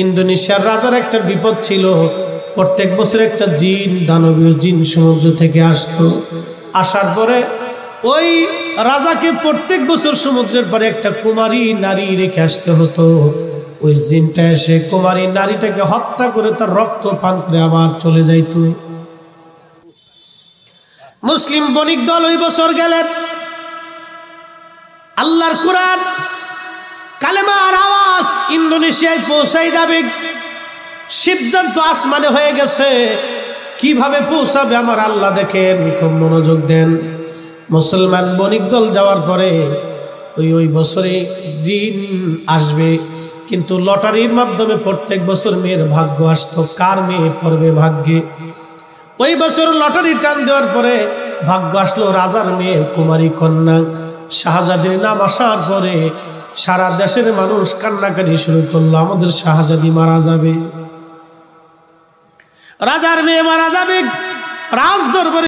ইন্দোনেশিয়ার রাজার একটা বিপদ ছিল, প্রত্যেক বছর একটা জিন, দানবীয় জিন সমুদ্র থেকে আসতো। আসার পরে ওই রাজাকে প্রত্যেক বছর সমুদ্রের পরে একটা কুমারী নারী রেখে আসতে হতো। ওই জিনটা এসে কুমারী নারীটাকে হত্যা করে তার রক্ত পান করে আবার চলে যাইত। মুসলিম বণিক দল ওই বছর গেলেন, আল্লাহর কোরআন কালেমার আওয়াজ ইন্দোনেশিয়ায় পৌঁছাই যাবে, সিদ্ধান্ত আসমানে হয়ে গেছে। কিভাবে পৌঁছাবে আমার আল্লাহ দেখেন, খুব মনোযোগ দেন। মুসলমান বণিক দল যাওয়ার পরে ওই বছরে জিন আসবে, কিন্তু লটারির মাধ্যমে প্রত্যেক বছর মেয়ের ভাগ্য আসতো, কার মেয়ে পড়বে ভাগ্যে। ওই বছর লটারি টান দেওয়ার পরে ভাগ্য আসলো রাজার মেয়ের, কুমারী কন্যা শাহজাদির নাম আসার পরে সারা দেশের মানুষ কান্নাকাটি শুরু করলো, আমাদের শাহজাদি মারা যাবে, রাজার মেয়ে মারা যাবে। রাজ দরবারে